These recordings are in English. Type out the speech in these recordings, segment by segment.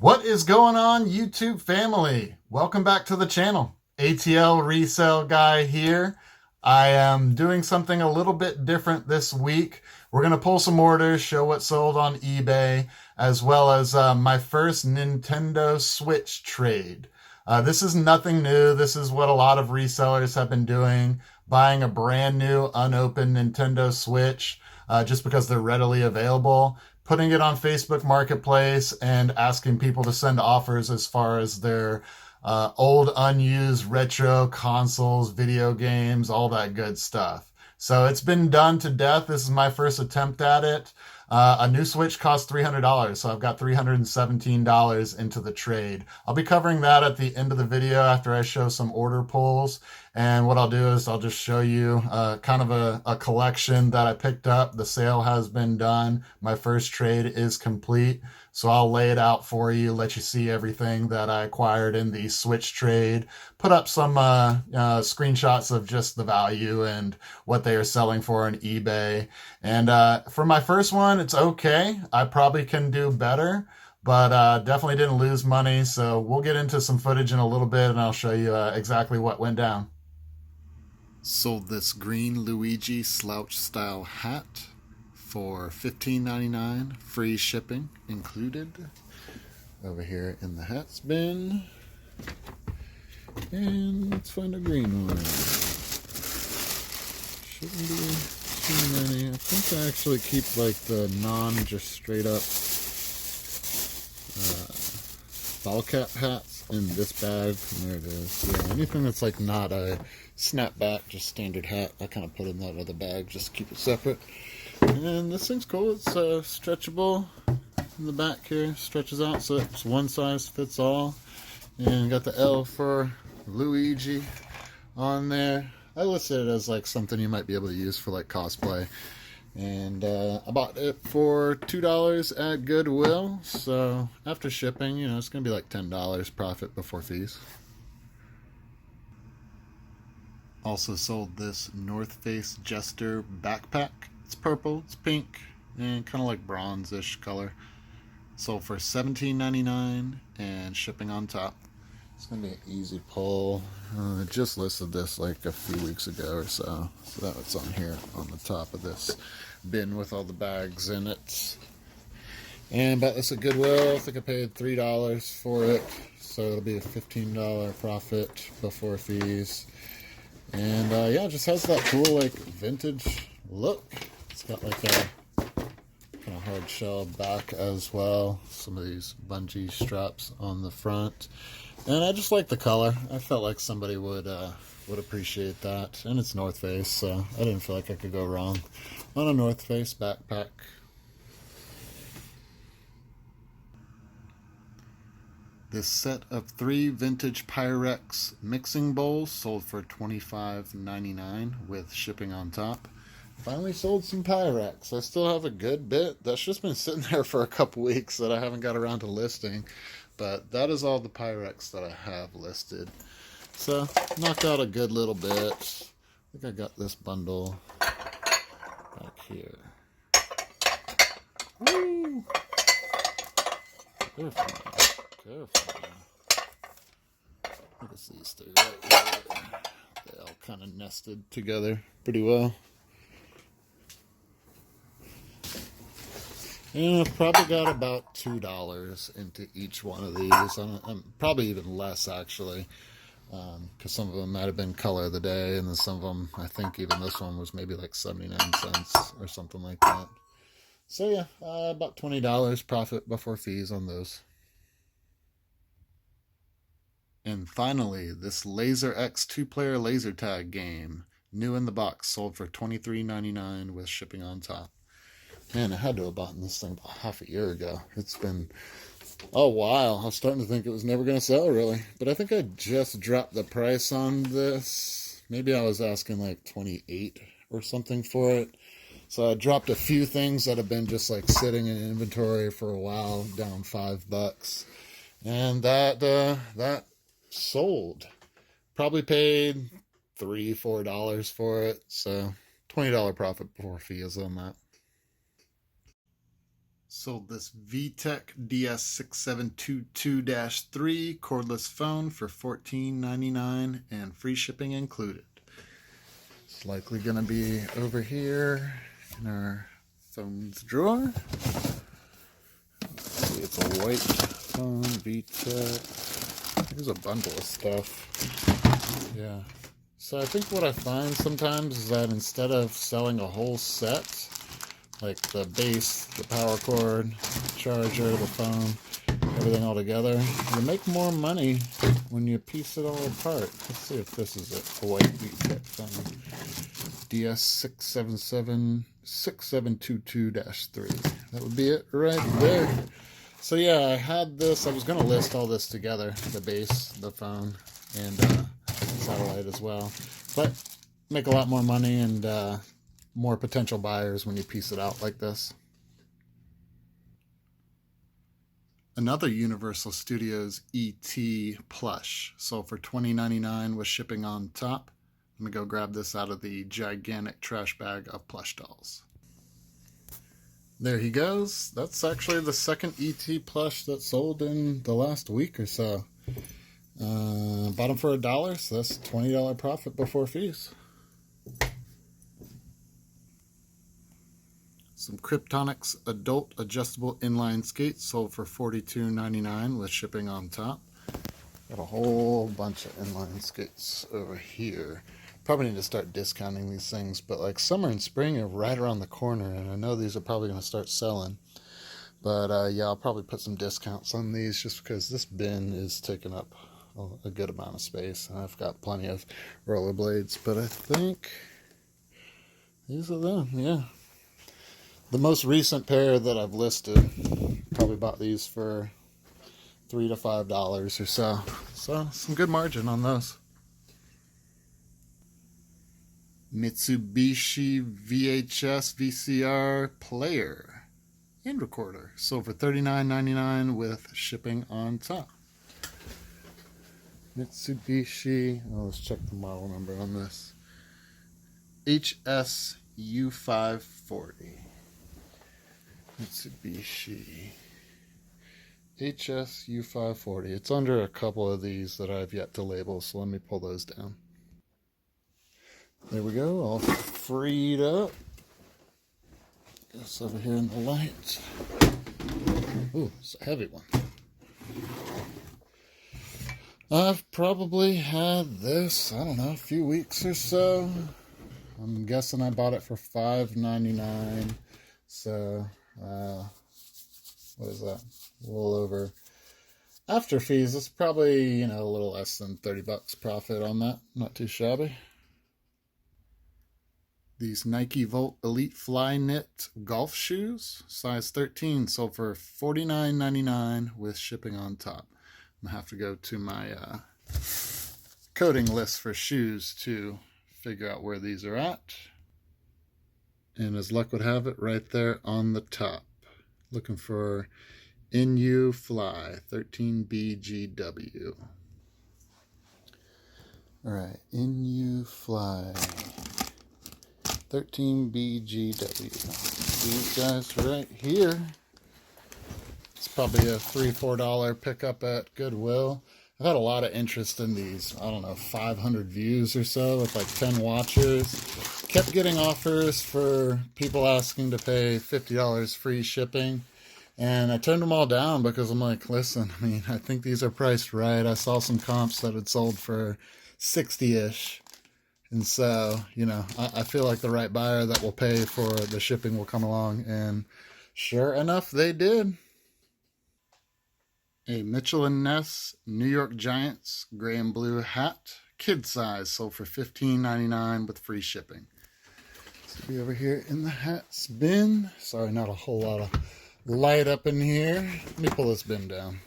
What is going on, YouTube family? Welcome back to the channel. ATL Resale Guy here. I am doing something a little bit different this week. We're going to pull some orders, show what sold on eBay, as well as my first Nintendo Switch trade. This is nothing new. This is what a lot of resellers have been doing, buying a brand new unopened Nintendo Switch just because they're readily available, putting it on Facebook Marketplace and asking people to send offers as far as their old unused retro consoles, video games, all that good stuff. So it's been done to death. This is my first attempt at it. A new Switch costs $300, so I've got $317 into the trade. I'll be covering that at the end of the video after I show some order pulls. And what I'll do is I'll just show you kind of a collection that I picked up. The sale has been done. My first trade is complete. So I'll lay it out for you, let you see everything that I acquired in the Switch trade, put up some screenshots of just the value and what they are selling for on eBay. And for my first one, it's okay. I probably can do better, but definitely didn't lose money. So we'll get into some footage in a little bit and I'll show you exactly what went down. Sold this green Luigi slouch style hat for $15.99, free shipping included. Over here in the hats bin. And let's find a green one. Shouldn't be too many. I think I actually keep like the just straight up ball cap hats in this bag. There it is. Yeah, anything that's like not a snapback, just standard hat, I kind of put in that other bag just to keep it separate. And this thing's cool. It's stretchable in the back here. Stretches out so it's one size fits all. And got the L for Luigi on there. I listed it as like something you might be able to use for like cosplay. And I bought it for $2 at Goodwill. So after shipping, you know, it's going to be like $10 profit before fees. Also sold this North Face Jester backpack. It's purple, it's pink, and kind of like bronze-ish color. Sold for $17.99 and shipping on top. It's going to be an easy pull. I just listed this like a few weeks ago or so. So that's on here on the top of this bin with all the bags in it. And bought this at Goodwill. I think I paid $3 for it. So it'll be a $15 profit before fees. And yeah, it just has that cool like vintage look. It's got like a kind of hard shell back as well. Some of these bungee straps on the front. And I just like the color. I felt like somebody would appreciate that. And it's North Face, so I didn't feel like I could go wrong on a North Face backpack. This set of 3 vintage Pyrex mixing bowls sold for $25.99 with shipping on top. Finally sold some Pyrex. I still have a good bit. That's just been sitting there for a couple weeks that I haven't got around to listing. But that is all the Pyrex that I have listed. So, knocked out a good little bit. I think I got this bundle back here. Woo! Careful. Careful. Look at these 3 right here. They all kind of nested together pretty well. And I've probably got about $2 into each one of these. I'm probably even less actually, because some of them might have been color of the day, and then some of them, I think even this one was maybe like 79 cents or something like that. So yeah, about $20 profit before fees on those. And finally, this Laser X 2-player laser tag game, new in the box, sold for $23.99 with shipping on top. Man, I had to have bought this thing about half a year ago. It's been a while. I was starting to think it was never going to sell, really. But I think I just dropped the price on this. Maybe I was asking like $28 or something for it. So I dropped a few things that have been just like sitting in inventory for a while, down $5. And that sold. Probably paid $3-4 for it. So $20 profit before fees on that. Sold this VTech DS6722-3 cordless phone for $14.99 and free shipping included. It's likely going to be over here in our phones drawer. Let's see, it's a white phone, VTech. There's a bundle of stuff. Yeah. So I think what I find sometimes is that instead of selling a whole set, like the base, the power cord, charger, the phone, everything all together, you make more money when you piece it all apart. Let's see if this is it. A white VTech phone. DS6722-3. That would be it right there. So yeah, I had this. I was going to list all this together. The base, the phone, and satellite as well. But make a lot more money and more potential buyers when you piece it out like this. Another Universal Studios ET plush sold for $20.99 with shipping on top. I'm going to go grab this out of the gigantic trash bag of plush dolls. There he goes. That's actually the second ET plush that sold in the last week or so. Bought him for $1, so that's a $20 profit before fees. Some Kryptonics adult adjustable inline skates sold for $42.99 with shipping on top. Got a whole bunch of inline skates over here. Probably need to start discounting these things, but like summer and spring are right around the corner, and I know these are probably going to start selling. But yeah, I'll probably put some discounts on these just because this bin is taking up a good amount of space. And I've got plenty of rollerblades, but I think these are them, yeah. The most recent pair that I've listed, probably bought these for $3 to $5 or so. So some good margin on those. Mitsubishi VHS VCR player and recorder. Sold for $39.99 with shipping on top. Mitsubishi, let's check the model number on this. HSU540. Mitsubishi HSU540. It's under a couple of these that I've yet to label, so let me pull those down. There we go, all freed up. Guess over here in the light. Ooh, it's a heavy one. I've probably had this, I don't know, a few weeks or so. I'm guessing I bought it for $5.99. So, what is that? A little over. After fees, it's probably, a little less than $30 profit on that. Not too shabby. These Nike Volt Elite Fly Knit golf shoes, size 13, sold for $49.99 with shipping on top. I'm going to have to go to my coding list for shoes to figure out where these are at. And as luck would have it, right there on the top. Looking for NU Fly 13BGW. All right, NU Fly 13BGW. These guys right here. It's probably a $3 or $4 pickup at Goodwill. I've had a lot of interest in these, 500 views or so with like 10 watchers. Kept getting offers for people asking to pay $50 free shipping. And I turned them all down because I'm like, listen, I think these are priced right. I saw some comps that had sold for 60-ish. And so, I feel like the right buyer that will pay for the shipping will come along. And sure enough, they did. A Mitchell & Ness New York Giants gray and blue hat, kid size, sold for $15.99 with free shipping. So be over here in the hats bin. Sorry, not a whole lot of light up in here. Let me pull this bin down.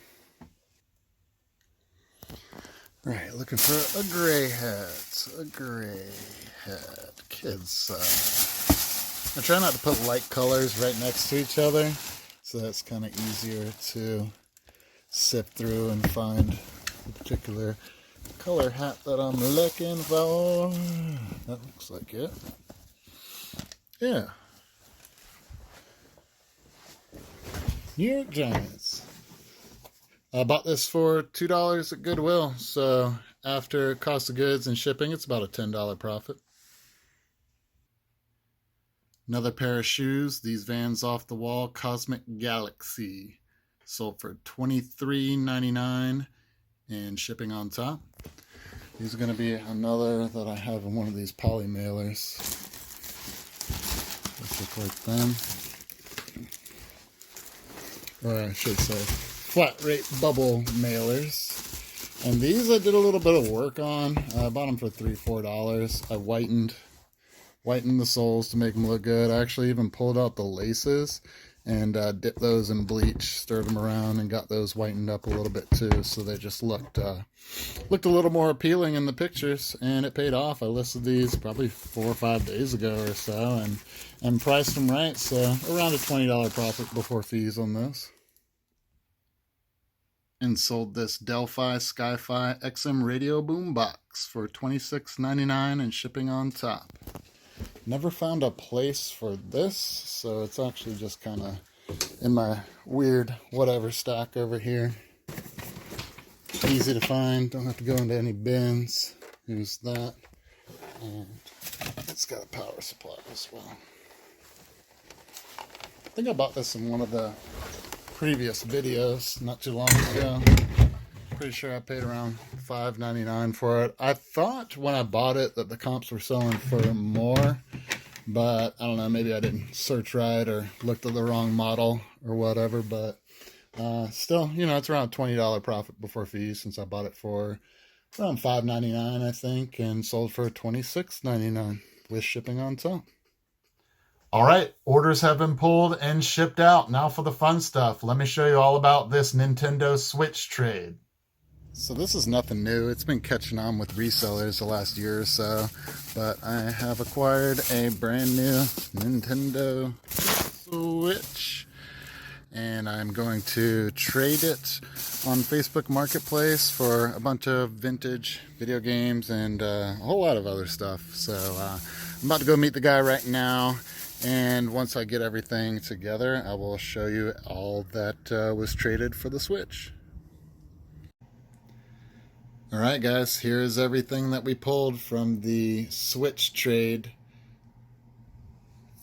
All right, looking for a gray hat. A gray hat, kid size. I try not to put light colors right next to each other, so that's kind of easier to sift through and find the particular color hat that I'm looking for. That looks like it. Yeah. New York Giants. I bought this for $2 at Goodwill, so after cost of goods and shipping, it's about a $10 profit. Another pair of shoes, these Vans Off the Wall Cosmic Galaxy, sold for $23.99 and shipping on top. These are going to be another that I have in one of these poly mailers. Let's look like them. Or I should say flat rate bubble mailers. And these I did a little bit of work on. I bought them for $3-4. I whitened the soles to make them look good. I actually even pulled out the laces and dipped those in bleach, stirred them around, and got those whitened up a little bit too, so they just looked a little more appealing in the pictures, and it paid off. I listed these probably 4 or 5 days ago or so, and priced them right, so around a $20 profit before fees on this. And sold this Delphi Sky-Fi XM radio boombox for $26.99 and shipping on top. Never found a place for this, so it's actually just kind of in my weird whatever stack over here. Easy to find, don't have to go into any bins. Here's that. And it's got a power supply as well. I think I bought this in one of the previous videos not too long ago. Pretty sure I paid around $5.99 for it. I thought when I bought it that the comps were selling for more, but I don't know, maybe I didn't search right or looked at the wrong model or whatever, but still, you know, it's around $20 profit before fees since I bought it for around $5.99, I think, and sold for $26.99 with shipping on top. All right, orders have been pulled and shipped out. Now for the fun stuff. Let me show you all about this Nintendo Switch trade. So this is nothing new. It's been catching on with resellers the last year or so, but I have acquired a brand new Nintendo Switch, and I'm going to trade it on Facebook Marketplace for a bunch of vintage video games and a whole lot of other stuff. So I'm about to go meet the guy right now. And once I get everything together, I will show you all that was traded for the Switch. Alright guys, here's everything that we pulled from the Switch trade.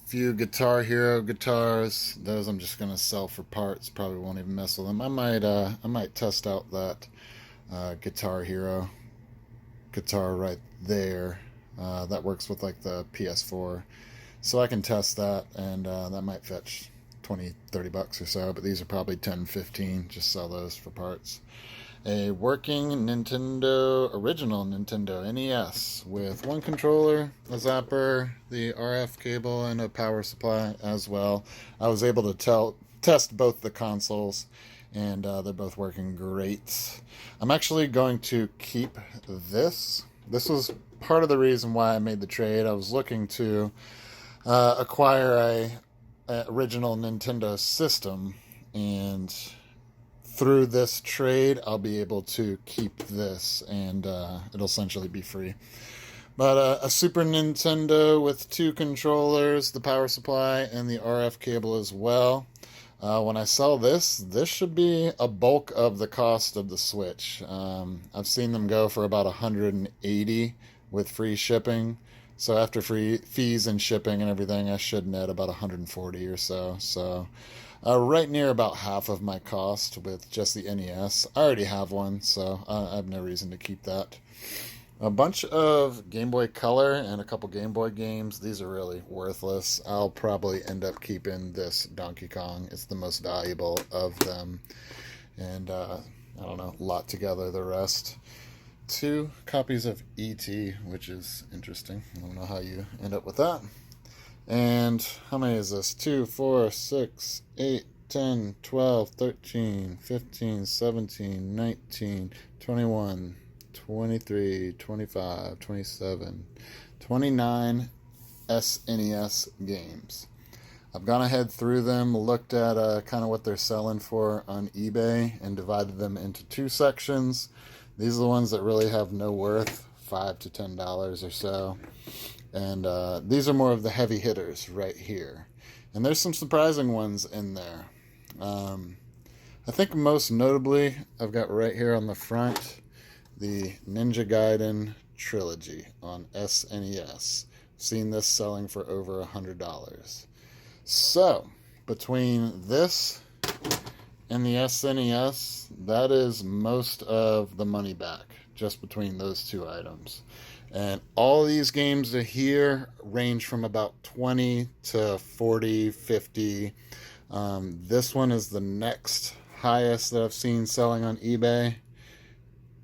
Few Guitar Hero guitars. Those I'm just going to sell for parts. Probably won't even mess with them. I might test out that Guitar Hero guitar right there. That works with like the PS4. So I can test that, and that might fetch $20-30 or so, but these are probably $10-15. Just sell those for parts. A working original Nintendo NES with one controller, a zapper, the RF cable, and a power supply as well. I was able to test both the consoles, and they're both working great. I'm actually going to keep this. This was part of the reason why I made the trade. I was looking to acquire a original Nintendo system, and through this trade I'll be able to keep this, and it'll essentially be free. But a Super Nintendo with 2 controllers, the power supply, and the RF cable as well. When I sell this should be a bulk of the cost of the Switch. I've seen them go for about $180 with free shipping. So after free fees and shipping and everything, I should net about $140 or so. So right near about half of my cost with just the NES. I already have one, so I have no reason to keep that. A bunch of Game Boy Color and a couple Game Boy games. These are really worthless. I'll probably end up keeping this Donkey Kong. It's the most valuable of them. And I don't know, lot together the rest. 2 copies of E.T., which is interesting. I don't know how you end up with that. And how many is this? 2, 4, 6, 8, 10, 12, 13, 15, 17, 19, 21, 23, 25, 27, 29 SNES games. I've gone ahead through them, looked at kind of what they're selling for on eBay, and divided them into 2 sections. These are the ones that really have no worth, $5 to $10 or so. And these are more of the heavy hitters right here. And there's some surprising ones in there. I think most notably, I've got right here on the front the Ninja Gaiden Trilogy on SNES. Seen this selling for over $100. So, between this and the SNES, that is most of the money back, just between those two items. And all these games here range from about 20 to 40, 50. This one is the next highest that I've seen selling on eBay.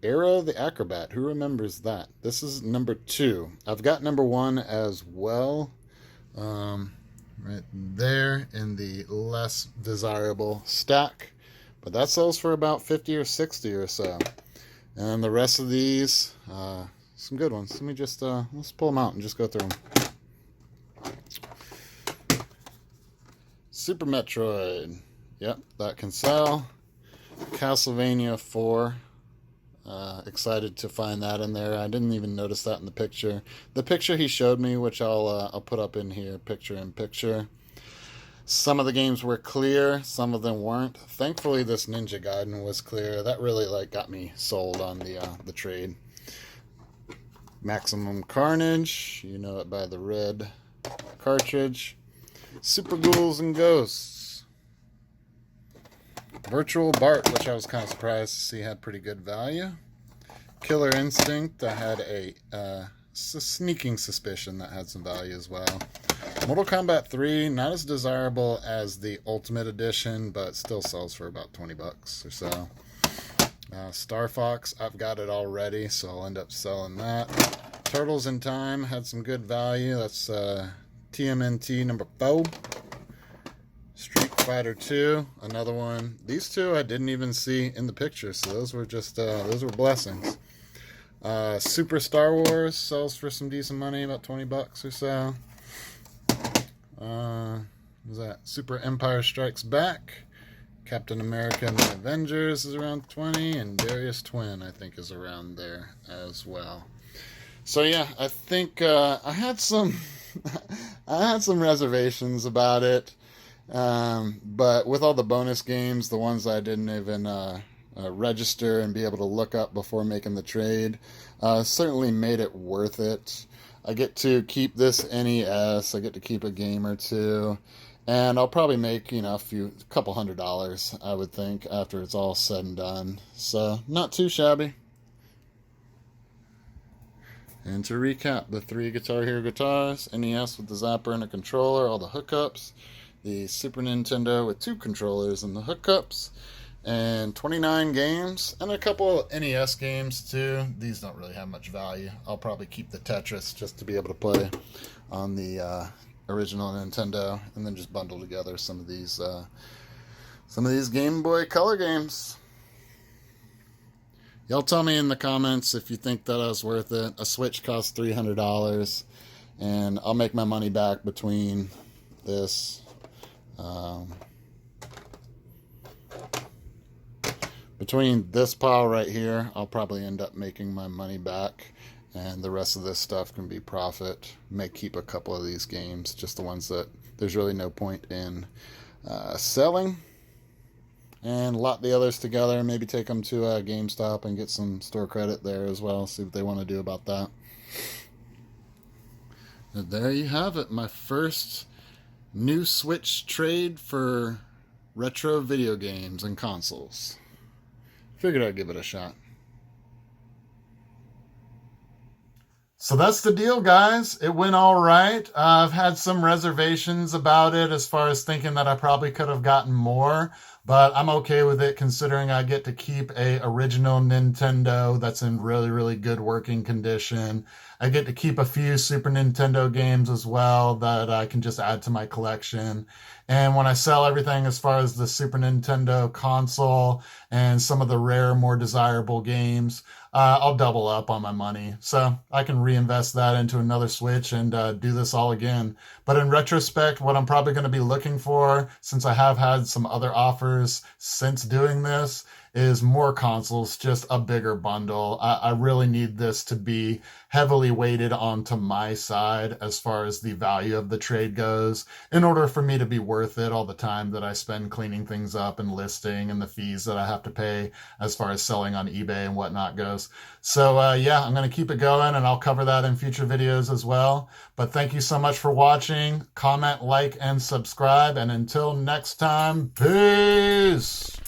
Arrow the Acrobat, who remembers that? This is number 2. I've got number 1 as well, right there in the less desirable stack, but that sells for about 50 or 60 or so. And the rest of these, some good ones. Let me just let's pull them out and just go through them. Super Metroid, yep, that can sell. Castlevania 4. Excited to find that in there. I didn't even notice that in the picture. The picture he showed me, which I'll put up in here, picture in picture. Some of the games were clear, some of them weren't. Thankfully, this Ninja Gaiden was clear. That really got me sold on the trade. Maximum Carnage, you know it by the red cartridge. Super Ghouls and Ghosts. Virtual Bart, which I was kind of surprised to see had pretty good value. Killer Instinct, I had a sneaking suspicion that had some value as well. Mortal Kombat 3, not as desirable as the Ultimate Edition, but still sells for about 20 bucks or so. Star Fox, I've got it already, so I'll end up selling that. Turtles in Time had some good value. That's TMNT number 4. Street Fighter 2, another one. These two I didn't even see in the picture, so those were just those were blessings. Super Star Wars sells for some decent money, about 20 bucks or so. What was that? Super Empire Strikes Back. Captain America and the Avengers is around 20, and Darius Twin I think is around there as well. So yeah, I think I had some I had some reservations about it. But with all the bonus games, the ones I didn't even register and be able to look up before making the trade, certainly made it worth it. I get to keep this NES, I get to keep a game or two, and I'll probably make, a couple $100, I would think, after it's all said and done. So, not too shabby. And to recap, the 3 Guitar Hero guitars, NES with the zapper and a controller, all the hookups, the Super Nintendo with 2 controllers and the hookups, and 29 games, and a couple of NES games too. These don't really have much value. I'll probably keep the Tetris just to be able to play on the original Nintendo, and then just bundle together some of these Game Boy Color games. Y'all tell me in the comments if you think that was worth it. A Switch costs $300, and I'll make my money back between this. Between this pile right here, I'll probably end up making my money back, and the rest of this stuff can be profit. May keep a couple of these games, just the ones that there's really no point in selling, and lot the others together. Maybe take them to GameStop and get some store credit there as well, see what they want to do about that. And there you have it, my first new Switch trade for retro video games and consoles. Figured I'd give it a shot. So that's the deal, guys. It went all right. I've had some reservations about it as far as thinking that I probably could have gotten more, but I'm okay with it considering I get to keep a original Nintendo that's in really, really good working condition. I get to keep a few Super Nintendo games as well that I can just add to my collection. And when I sell everything as far as the Super Nintendo console and some of the rare, more desirable games, I'll double up on my money. So I can reinvest that into another Switch and do this all again. But in retrospect, what I'm probably going to be looking for, since I have had some other offers since doing this, is more consoles, just a bigger bundle. I really need this to be heavily weighted onto my side as far as the value of the trade goes, in order for me to be worth it, all the time that I spend cleaning things up and listing and the fees that I have to pay as far as selling on eBay and whatnot goes. So yeah, I'm going to keep it going, and I'll cover that in future videos as well. But thank you so much for watching. Comment, like, and subscribe. And until next time, peace!